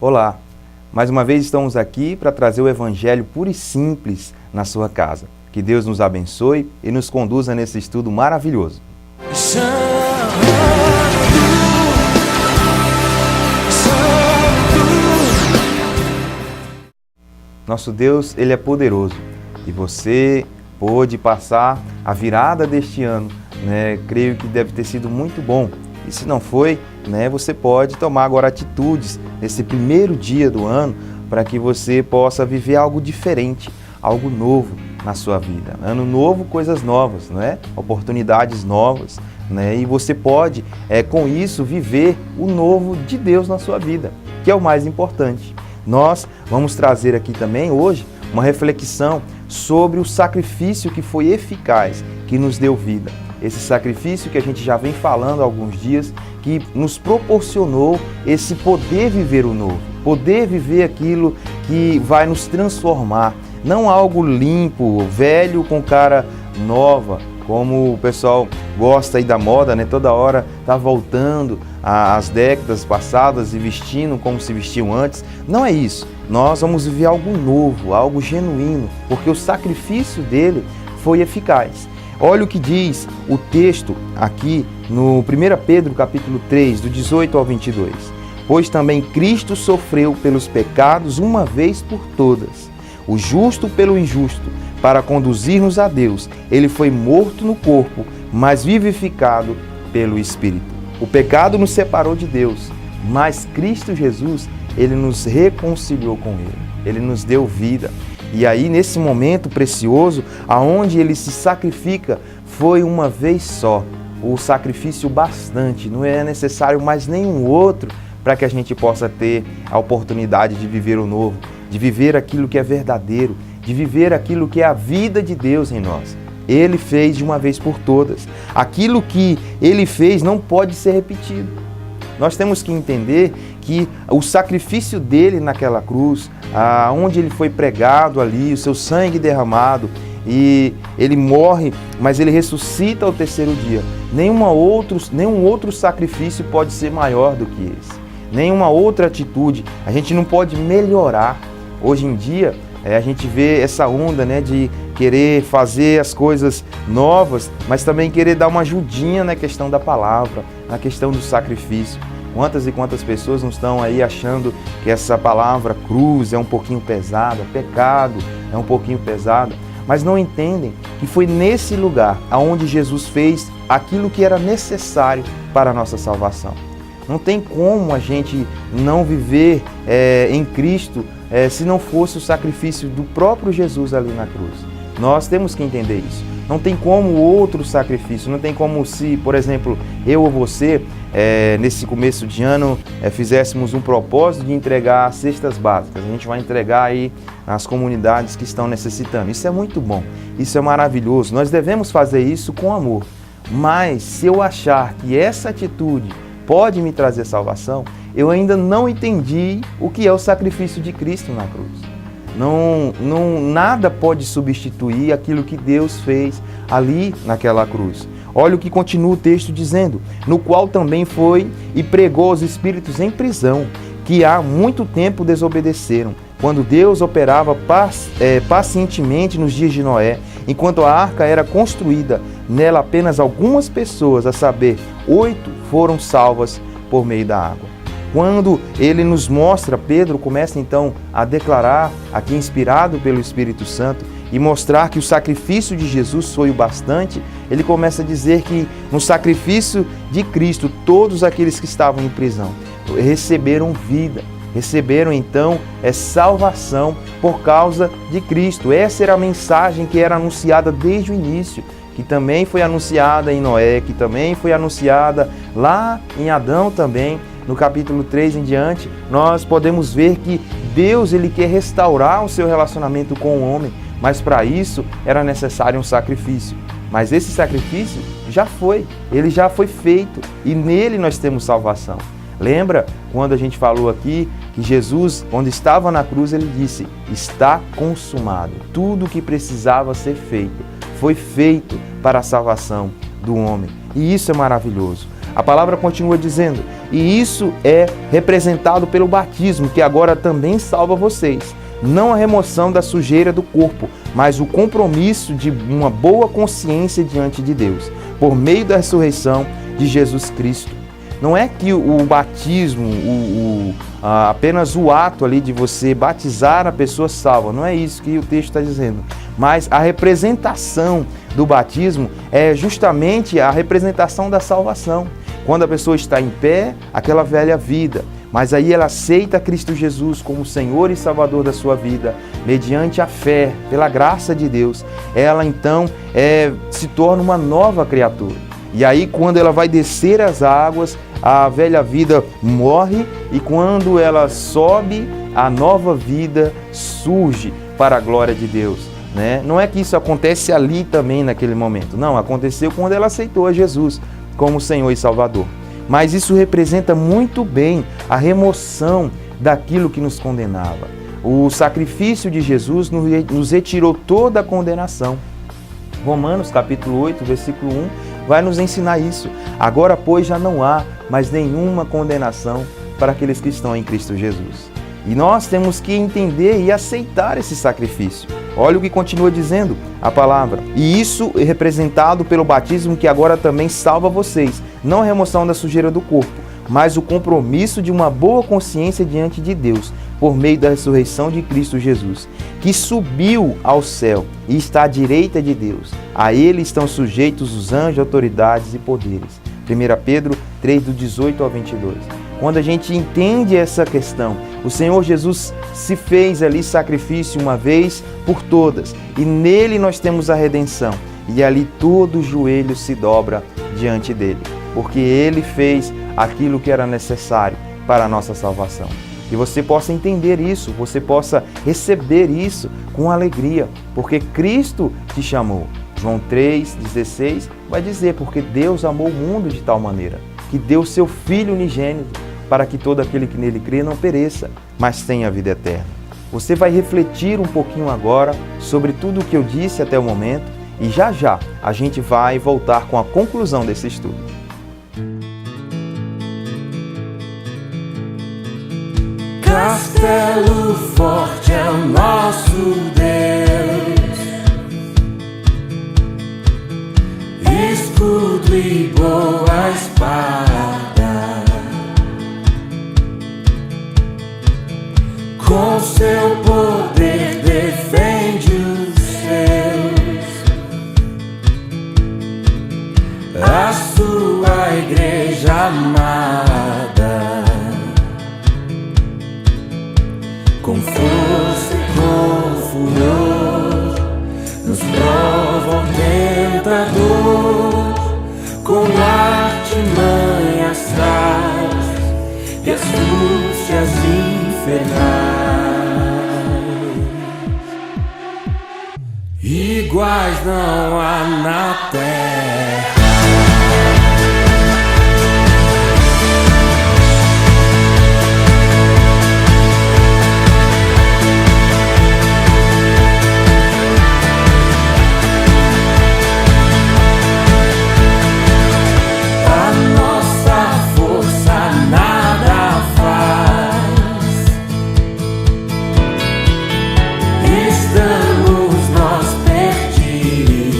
Olá, mais uma vez estamos aqui para trazer o Evangelho puro e simples na sua casa. Que Deus nos abençoe e nos conduza nesse estudo maravilhoso. Nosso Deus, Ele é poderoso e você pôde passar a virada deste ano, Creio que deve ter sido muito bom. E se não foi, você pode tomar agora atitudes nesse primeiro dia do ano para que você possa viver algo diferente, algo novo na sua vida. Ano novo, coisas novas, Oportunidades novas, E você pode, com isso, viver o novo de Deus na sua vida, que é o mais importante. Nós vamos trazer aqui também hoje uma reflexão sobre o sacrifício que foi eficaz, que nos deu vida. Esse sacrifício que a gente já vem falando há alguns dias, que nos proporcionou esse poder viver o novo, poder viver aquilo que vai nos transformar, não algo limpo, velho com cara nova, como o pessoal gosta aí da moda, Toda hora tá voltando às décadas passadas e vestindo como se vestiam antes. Não é isso. Nós vamos viver algo novo, algo genuíno, porque o sacrifício dele foi eficaz. Olha o que diz o texto aqui no 1 Pedro capítulo 3, do 18 ao 22. Pois também Cristo sofreu pelos pecados uma vez por todas, o justo pelo injusto, para conduzir-nos a Deus. Ele foi morto no corpo, mas vivificado pelo Espírito. O pecado nos separou de Deus, mas Cristo Jesus, Ele nos reconciliou com Ele. Ele nos deu vida. E aí, nesse momento precioso, aonde Ele se sacrifica, foi uma vez só. O sacrifício bastante, não é necessário mais nenhum outro para que a gente possa ter a oportunidade de viver o novo, de viver aquilo que é verdadeiro, de viver aquilo que é a vida de Deus em nós. Ele fez de uma vez por todas. Aquilo que Ele fez não pode ser repetido. Nós temos que entender que o sacrifício dele naquela cruz, onde ele foi pregado ali, o seu sangue derramado, e ele morre, mas ele ressuscita ao terceiro dia. Nenhum outro sacrifício pode ser maior do que esse. Nenhuma outra atitude. A gente não pode melhorar. Hoje em dia, a gente vê essa onda, de querer fazer as coisas novas, mas também querer dar uma ajudinha na questão da palavra, na questão do sacrifício. Quantas e quantas pessoas não estão aí achando que essa palavra cruz é um pouquinho pesada, pecado é um pouquinho pesada, mas não entendem que foi nesse lugar aonde Jesus fez aquilo que era necessário para a nossa salvação. Não tem como a gente não viver em Cristo se não fosse o sacrifício do próprio Jesus ali na cruz. Nós temos que entender isso. Não tem como outro sacrifício, não tem como se, por exemplo, eu ou você, nesse começo de ano, fizéssemos um propósito de entregar cestas básicas. A gente vai entregar aí nas comunidades que estão necessitando. Isso é muito bom, isso é maravilhoso. Nós devemos fazer isso com amor. Mas se eu achar que essa atitude pode me trazer salvação, eu ainda não entendi o que é o sacrifício de Cristo na cruz. Nada pode substituir aquilo que Deus fez ali naquela cruz. Olha o que continua o texto dizendo: no qual também foi e pregou aos espíritos em prisão, que há muito tempo desobedeceram, quando Deus operava pacientemente nos dias de Noé, enquanto a arca era construída. Nela apenas algumas pessoas, a saber, 8, foram salvas por meio da água. Quando ele nos mostra, Pedro começa então a declarar, aqui inspirado pelo Espírito Santo, e mostrar que o sacrifício de Jesus foi o bastante, ele começa a dizer que no sacrifício de Cristo, todos aqueles que estavam em prisão receberam vida, receberam então salvação por causa de Cristo. Essa era a mensagem que era anunciada desde o início, que também foi anunciada em Noé, que também foi anunciada lá em Adão também. No capítulo 3 em diante, nós podemos ver que Deus ele quer restaurar o seu relacionamento com o homem, mas para isso era necessário um sacrifício. Mas esse sacrifício ele já foi feito e nele nós temos salvação. Lembra quando a gente falou aqui que Jesus, quando estava na cruz, ele disse: está consumado. Tudo o que precisava ser feito foi feito para a salvação do homem. E isso é maravilhoso. A palavra continua dizendo: e isso é representado pelo batismo, que agora também salva vocês. Não a remoção da sujeira do corpo, mas o compromisso de uma boa consciência diante de Deus, por meio da ressurreição de Jesus Cristo. Não é que o batismo, apenas o ato ali de você batizar a pessoa salva, não é isso que o texto está dizendo. Mas a representação do batismo é justamente a representação da salvação. Quando a pessoa está em pé, aquela velha vida, mas aí ela aceita Cristo Jesus como Senhor e Salvador da sua vida, mediante a fé, pela graça de Deus, ela então se torna uma nova criatura. E aí quando ela vai descer as águas, a velha vida morre, e quando ela sobe, a nova vida surge para a glória de Deus. Não é que isso acontece ali também naquele momento, não, aconteceu quando ela aceitou a Jesus como Senhor e Salvador. Mas isso representa muito bem a remoção daquilo que nos condenava. O sacrifício de Jesus nos retirou toda a condenação. Romanos capítulo 8, versículo 1, vai nos ensinar isso. Agora, pois, já não há mais nenhuma condenação para aqueles que estão em Cristo Jesus. E nós temos que entender e aceitar esse sacrifício. Olha o que continua dizendo a palavra. E isso é representado pelo batismo, que agora também salva vocês. Não a remoção da sujeira do corpo, mas o compromisso de uma boa consciência diante de Deus, por meio da ressurreição de Cristo Jesus, que subiu ao céu e está à direita de Deus. A ele estão sujeitos os anjos, autoridades e poderes. 1 Pedro 3, do 18 ao 22. Quando a gente entende essa questão, o Senhor Jesus se fez ali sacrifício uma vez por todas, e nele nós temos a redenção, e ali todo joelho se dobra diante dele, porque ele fez aquilo que era necessário para a nossa salvação. Que você possa entender isso, você possa receber isso com alegria, porque Cristo te chamou. João 3,16 vai dizer: porque Deus amou o mundo de tal maneira, que deu seu Filho unigênito, para que todo aquele que nele crê não pereça, mas tenha a vida eterna. Você vai refletir um pouquinho agora sobre tudo o que eu disse até o momento, e já já a gente vai voltar com a conclusão desse estudo. Castelo forte é o nosso Deus, escudo e boa espada, com seu poder defende os seus, a sua igreja amada. Com força e com furor, nos prova o tentador, com artimanhas traz e astúcias infernais. Iguais não há na terra. Estamos nós perdidos.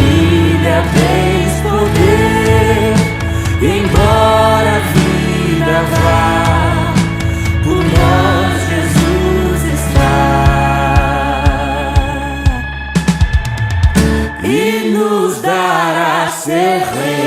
Maravilha, tens poder, embora a vida vá, por nós Jesus está e nos dará ser rei.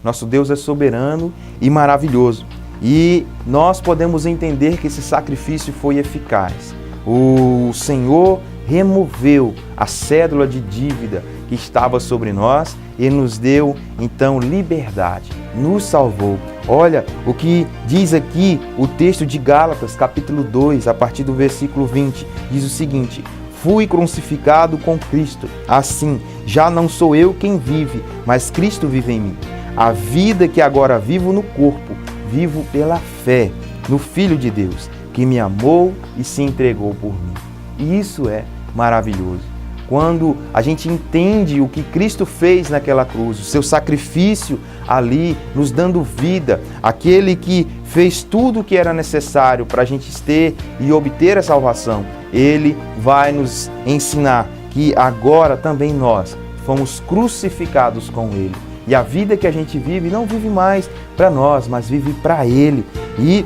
Nosso Deus é soberano e maravilhoso. E nós podemos entender que esse sacrifício foi eficaz. O Senhor removeu a cédula de dívida que estava sobre nós e nos deu, então, liberdade. Nos salvou. Olha o que diz aqui o texto de Gálatas, capítulo 2, a partir do versículo 20. Diz o seguinte: fui crucificado com Cristo. Assim, já não sou eu quem vive, mas Cristo vive em mim. A vida que agora vivo no corpo, vivo pela fé no Filho de Deus, que me amou e se entregou por mim. E isso é maravilhoso. Quando a gente entende o que Cristo fez naquela cruz, o seu sacrifício ali, nos dando vida, aquele que fez tudo o que era necessário para a gente ter e obter a salvação, ele vai nos ensinar que agora também nós fomos crucificados com ele. E a vida que a gente vive não vive mais para nós, mas vive para ele. E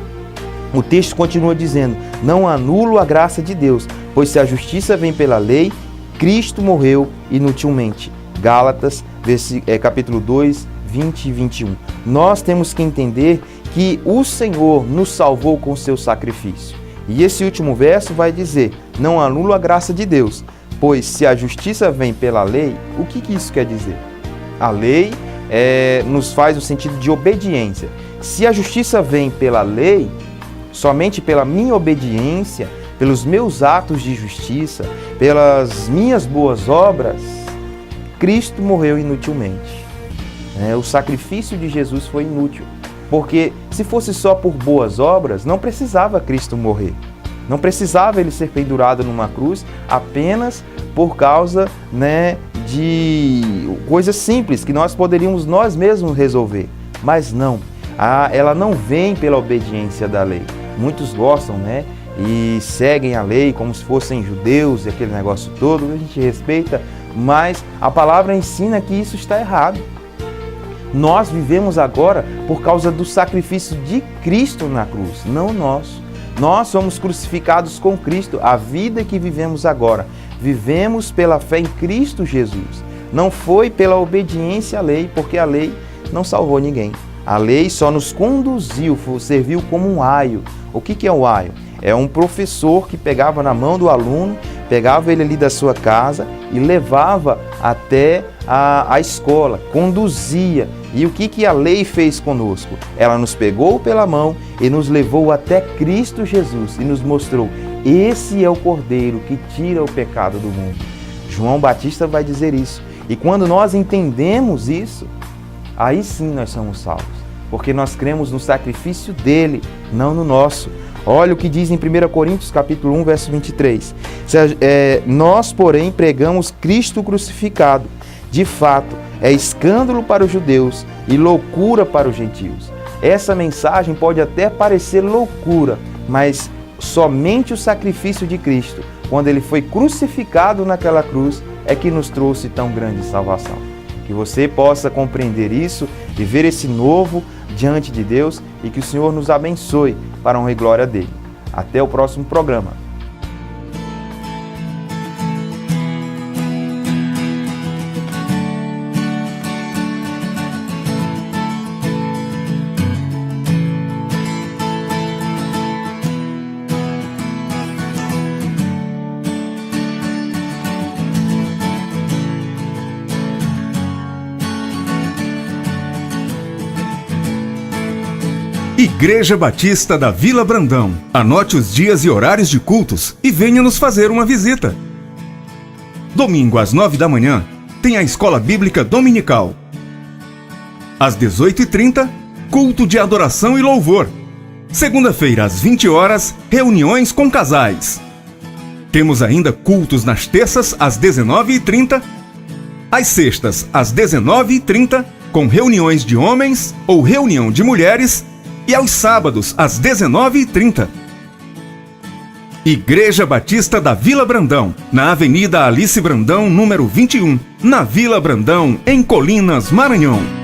o texto continua dizendo: não anulo a graça de Deus, pois se a justiça vem pela lei, Cristo morreu inutilmente. Gálatas, capítulo 2, 20 e 21. Nós temos que entender que o Senhor nos salvou com o seu sacrifício. E esse último verso vai dizer: não anulo a graça de Deus, pois se a justiça vem pela lei, o que isso quer dizer? A lei nos faz o sentido de obediência. Se a justiça vem pela lei, somente pela minha obediência, pelos meus atos de justiça, pelas minhas boas obras, Cristo morreu inutilmente. O sacrifício de Jesus foi inútil, porque se fosse só por boas obras, não precisava Cristo morrer. Não precisava ele ser pendurado numa cruz apenas por causa, de coisas simples que nós poderíamos nós mesmos resolver. Mas não, ela não vem pela obediência da lei. Muitos gostam, e seguem a lei como se fossem judeus e aquele negócio todo, a gente respeita, mas a palavra ensina que isso está errado. Nós vivemos agora por causa do sacrifício de Cristo na cruz, não nós. Nós somos crucificados com Cristo. A vida que vivemos agora, vivemos pela fé em Cristo Jesus. Não foi pela obediência à lei, porque a lei não salvou ninguém. A lei só nos conduziu, serviu como um aio. O que é o aio? É um professor que pegava na mão do aluno, pegava ele ali da sua casa e levava até a escola, conduzia. E o que a lei fez conosco? Ela nos pegou pela mão e nos levou até Cristo Jesus e nos mostrou: esse é o Cordeiro que tira o pecado do mundo. João Batista vai dizer isso. E quando nós entendemos isso, aí sim nós somos salvos, porque nós cremos no sacrifício dele, não no nosso. Olha o que diz em 1 Coríntios capítulo 1, verso 23. Nós, porém, pregamos Cristo crucificado. De fato, é escândalo para os judeus e loucura para os gentios. Essa mensagem pode até parecer loucura, mas somente o sacrifício de Cristo, quando ele foi crucificado naquela cruz, é que nos trouxe tão grande salvação. Que você possa compreender isso, viver esse novo diante de Deus e que o Senhor nos abençoe para a honra e glória dele. Até o próximo programa. Igreja Batista da Vila Brandão. Anote os dias e horários de cultos e venha nos fazer uma visita. Domingo às 9 da manhã tem a Escola Bíblica Dominical. Às 18h30, culto de adoração e louvor. Segunda-feira às 20 horas, reuniões com casais. Temos ainda cultos nas terças às 19h30, às sextas às 19h30, com reuniões de homens ou reunião de mulheres, e aos sábados às 19h30. Igreja Batista da Vila Brandão, na Avenida Alice Brandão, número 21, na Vila Brandão, em Colinas, Maranhão.